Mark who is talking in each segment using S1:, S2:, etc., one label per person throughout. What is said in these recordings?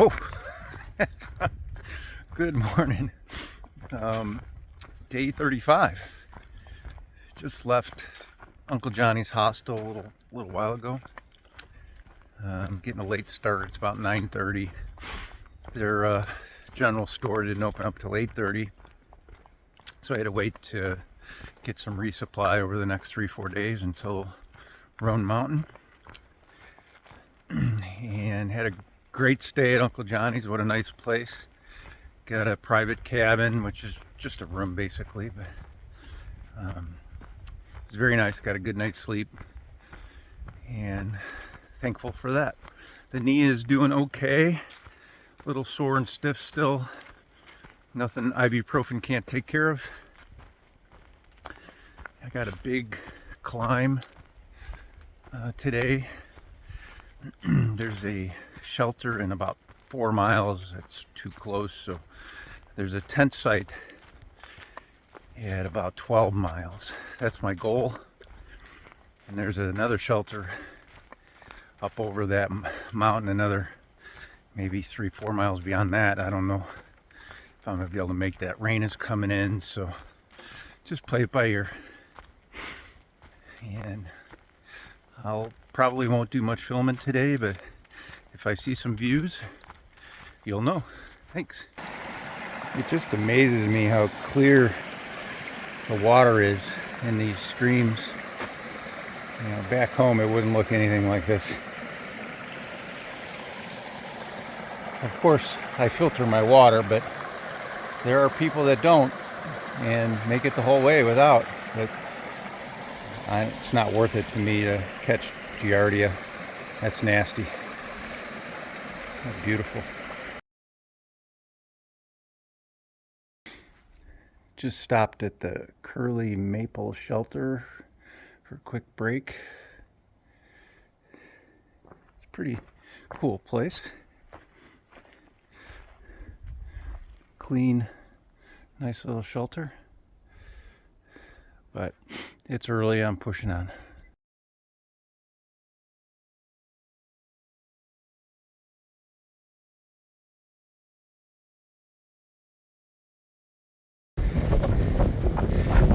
S1: Oh, good morning. Day 35. Just left Uncle Johnny's hostel a little while ago. Getting a late start. It's about 9:30. Their general store didn't open up till 8:30, so I had to wait to get some resupply over the next 3-4 days until Roan Mountain. And had a great stay at Uncle Johnny's. What a nice place. Got a private cabin, which is just a room basically, but it's very nice. Got a good night's sleep and thankful for that. The knee is doing okay. A little sore and stiff still. Nothing ibuprofen can't take care of. I got a big climb today. There's a shelter in about 4 miles. It's too close, so there's a tent site at about 12 miles. That's my goal. And there's another shelter up over that mountain, another maybe 3-4 miles beyond that. I don't know if I'm gonna be able to make that. Rain is coming in, so just play it by ear. And I'll probably won't do much filming today, but if I see some views, you'll know. Thanks. It just amazes me how clear the water is in these streams. You know, back home it wouldn't look anything like this. Of course, I filter my water, but there are people that don't and make it the whole way without. But it's not worth it to me to catch Giardia. That's nasty. That's beautiful. Just stopped at the Curly Maple Shelter for a quick break. It's a pretty cool place. Clean, nice little shelter. But it's early, I'm pushing on.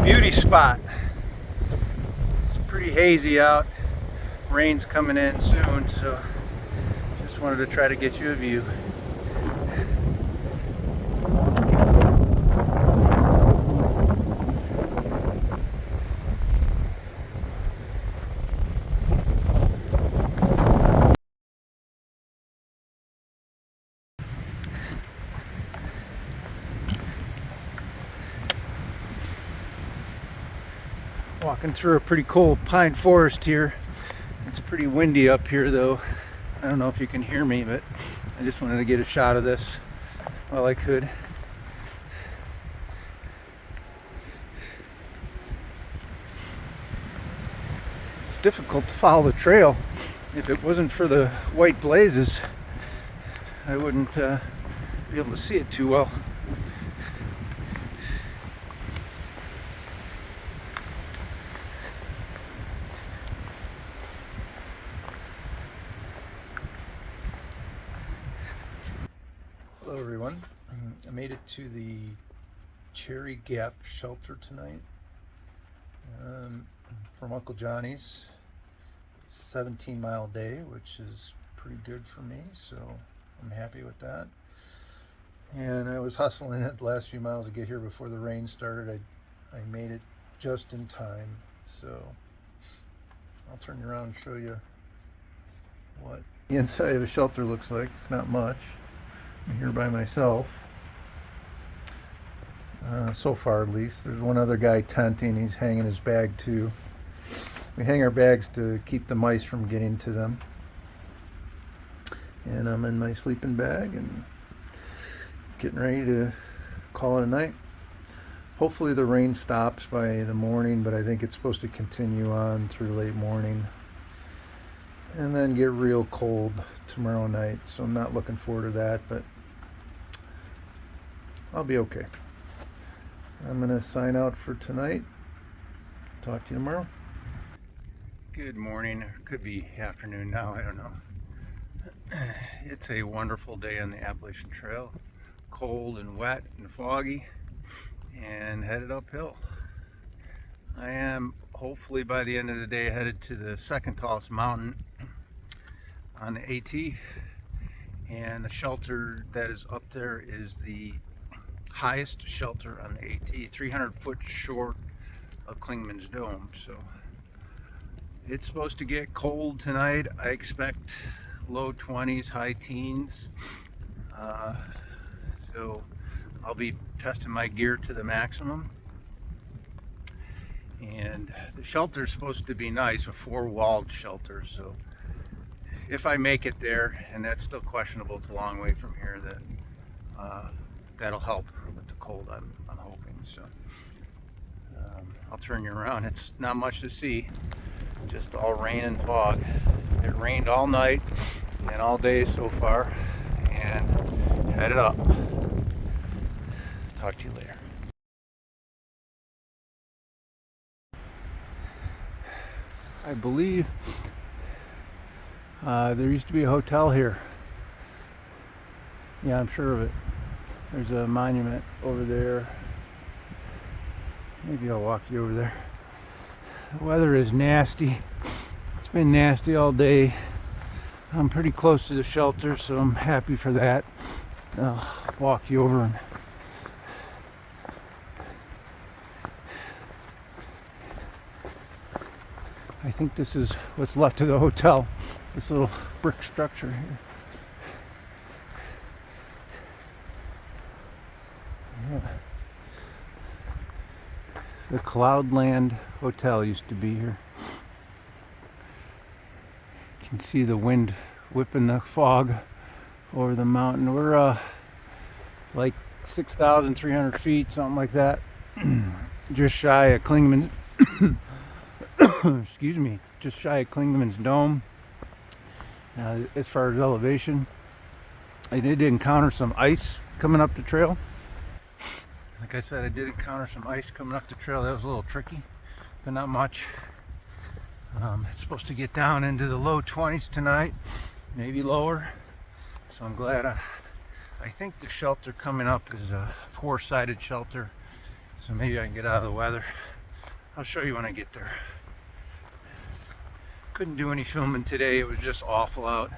S1: Beauty spot. It's pretty hazy out. Rain's coming in soon, so just wanted to try to get you a view. Walking through a pretty cool pine forest here. It's pretty windy up here though. I don't know if you can hear me, but I just wanted to get a shot of this while I could. It's difficult to follow the trail. If it wasn't for the white blazes, I wouldn't be able to see it too well. Hello everyone. I made it to the Cherry Gap shelter tonight from Uncle Johnny's. It's a 17-mile day, which is pretty good for me, so I'm happy with that. And I was hustling it the last few miles to get here before the rain started. I made it just in time, so I'll turn you around and show you what the inside of a shelter looks like. It's not much. I'm here by myself, so far at least. There's one other guy tenting. He's hanging his bag too. We hang our bags to keep the mice from getting to them. And I'm in my sleeping bag and getting ready to call it a night. Hopefully the rain stops by the morning, but I think it's supposed to continue on through late morning and then get real cold tomorrow night, so I'm not looking forward to that, but I'll be okay. I'm gonna sign out for tonight. Talk to you tomorrow. Good morning, or could be afternoon now, I don't know. It's a wonderful day on the Appalachian Trail. Cold and wet and foggy, and headed uphill. I am hopefully by the end of the day headed to the second tallest mountain on the AT, and the shelter that is up there is the highest shelter on the AT, 300 foot short of Klingman's Dome. So it's supposed to get cold tonight. I expect low 20s, high teens. So I'll be testing my gear to the maximum. And the shelter is supposed to be nice, a four-walled shelter. So if I make it there, and that's still questionable, it's a long way from here, that'll help with the cold, I'm hoping. So I'll turn you around. It's not much to see, just all rain and fog. It rained all night and all day so far, and headed up. Talk to you later. I believe there used to be a hotel here. Yeah, I'm sure of it. There's a monument over there. Maybe I'll walk you over there. The weather is nasty. It's been nasty all day. I'm pretty close to the shelter, so I'm happy for that. I'll walk you over and I think this is what's left of the hotel, this little brick structure here. Yeah. The Cloudland Hotel used to be here. You can see the wind whipping the fog over the mountain. We're like 6,300 feet, something like that. Just shy of Klingman. Excuse me, just shy of Klingman's Dome. As far as elevation, I did encounter some ice coming up the trail. Like I said, I did encounter some ice coming up the trail. That was a little tricky, but not much. It's supposed to get down into the low 20s tonight, maybe lower. So I'm glad. I think the shelter coming up is a four-sided shelter, so maybe I can get out of the weather. I'll show you when I get there. Couldn't do any filming today. It was just awful out.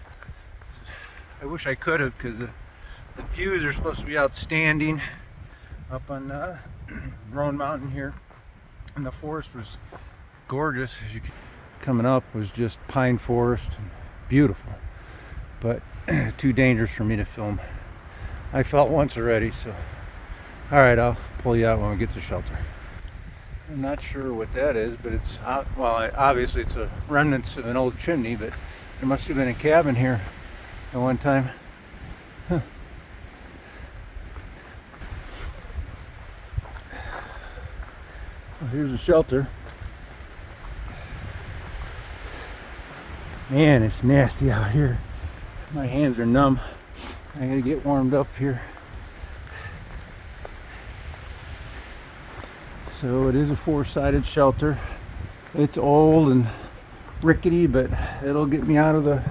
S1: I wish I could have, because the views are supposed to be outstanding up on Roan Mountain here, and the forest was gorgeous. As you coming up was just pine forest, and beautiful, but too dangerous for me to film. I felt once already, so all right, I'll pull you out when we get to the shelter. I'm not sure what that is, but it's well, obviously it's a remnants of an old chimney, but there must have been a cabin here at one time. Huh. Well, here's a shelter. Man, it's nasty out here. My hands are numb. I gotta get warmed up here. So it is a four-sided shelter. It's old and rickety, but it'll get me out of the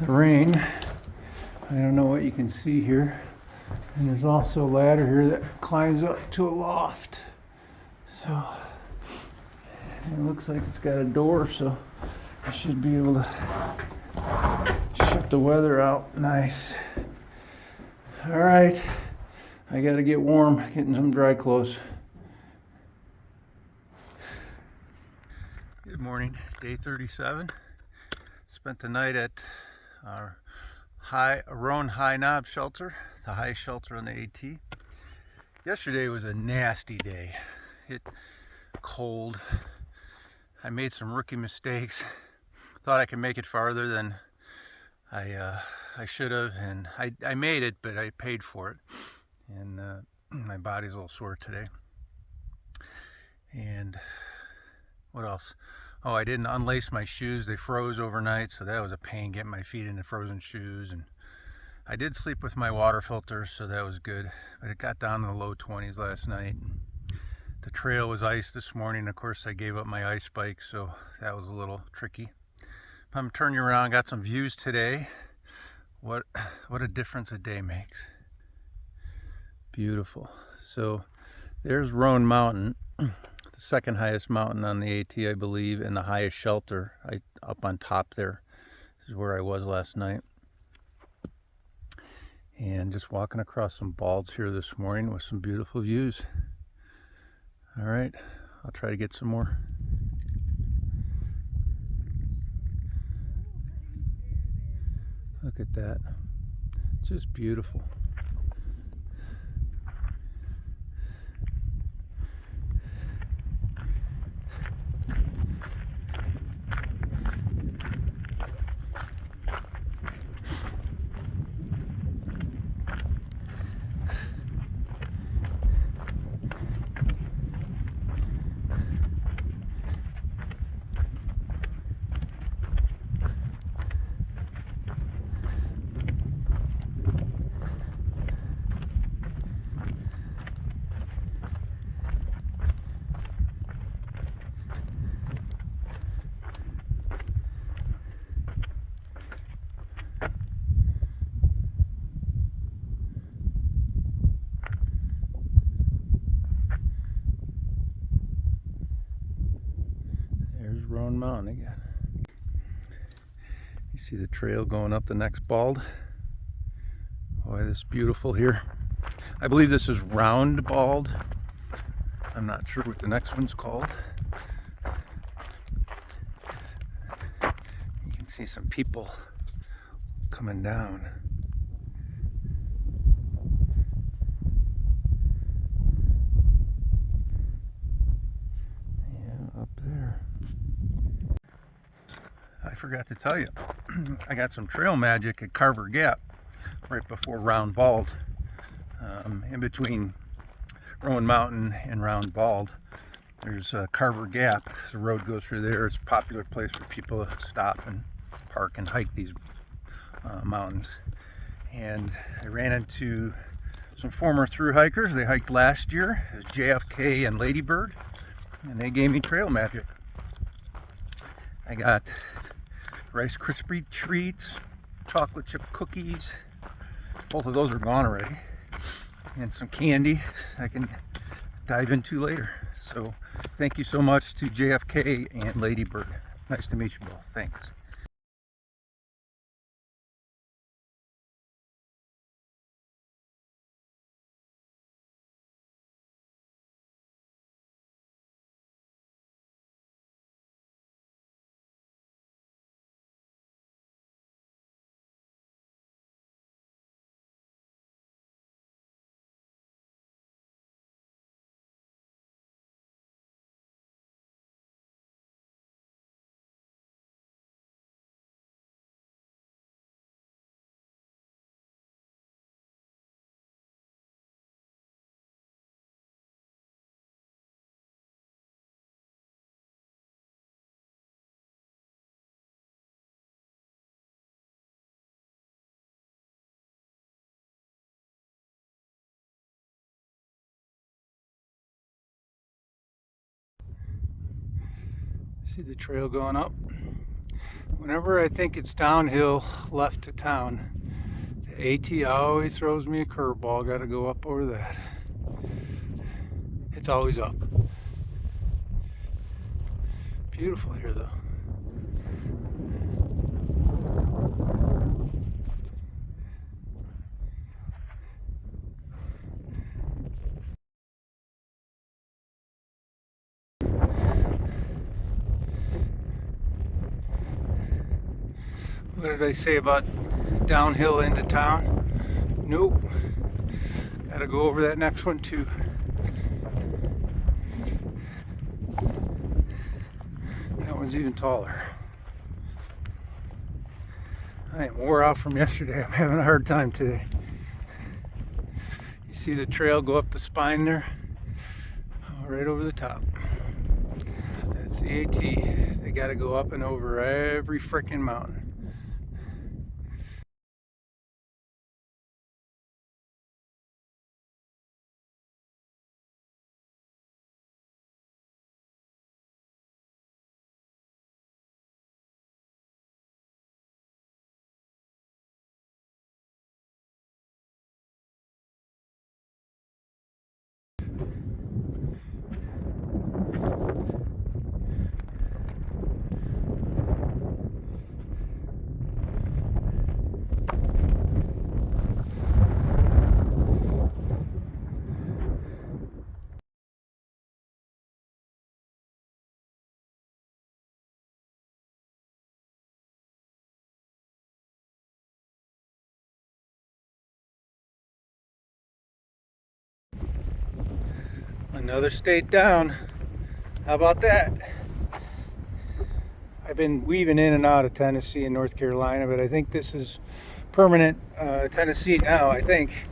S1: rain. I don't know what you can see here. And there's also a ladder here that climbs up to a loft. So it looks like it's got a door, so I should be able to shut the weather out nice. All right, I gotta get warm, getting some dry clothes. Good morning, day 37. Spent the night at our Roan High Knob shelter, the highest shelter on the AT. Yesterday was a nasty day. It cold. I made some rookie mistakes. Thought I could make it farther than I should have, and I made it, but I paid for it. And my body's a little sore today. And what else? Oh, I didn't unlace my shoes. They froze overnight, so that was a pain getting my feet into frozen shoes. And I did sleep with my water filter, so that was good. But it got down to the low 20s last night. The trail was ice this morning. Of course, I gave up my ice bike, so that was a little tricky. I'm turning around. Got some views today. What a difference a day makes. Beautiful. So there's Roan Mountain, the second highest mountain on the AT, I believe, and the highest shelter. Up on top there is where I was last night. And just walking across some balds here this morning with some beautiful views. All right, I'll try to get some more. Look at that. Just beautiful. There's Roan Mountain again. You see the trail going up the next bald. Boy, this is beautiful here. I believe this is Round Bald. I'm not sure what the next one's called. You can see some people coming down. Yeah, up there. I forgot to tell you, I got some trail magic at Carver Gap right before Round Bald. In between Roan Mountain and Round Bald, there's Carver Gap. The road goes through there. It's a popular place for people to stop and park and hike these mountains. And I ran into some former thru hikers. They hiked last year. It was JFK and Ladybird, and they gave me trail magic. I got Rice Krispie treats, chocolate chip cookies. Both of those are gone already. And some candy I can dive into later. So thank you so much to JFK and Ladybird. Nice to meet you both. Thanks. See the trail going up? Whenever I think it's downhill left to town, the AT always throws me a curveball. Got to go up over that. It's always up. Beautiful here though. What did I say about downhill into town? Nope. Gotta go over that next one too. That one's even taller. I am wore out from yesterday. I'm having a hard time today. You see the trail go up the spine there? Right over the top. That's the AT. They gotta go up and over every frickin' mountain. Another state down. How about that? I've been weaving in and out of Tennessee and North Carolina, but I think this is permanent Tennessee now, I think.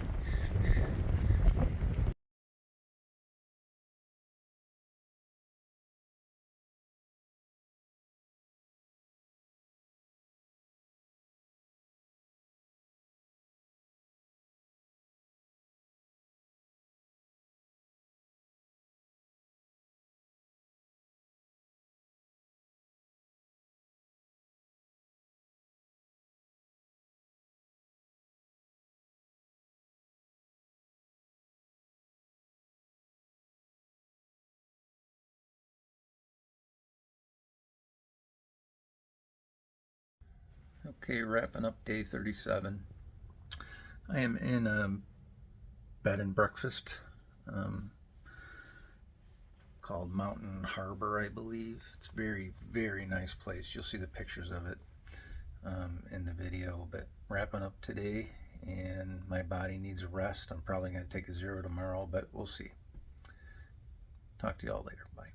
S1: Okay, wrapping up day 37. I am in a bed and breakfast called Mountain Harbor, I believe. It's a very, very nice place. You'll see the pictures of it in the video. But wrapping up today, and my body needs a rest. I'm probably going to take a zero tomorrow, but we'll see. Talk to you all later. Bye.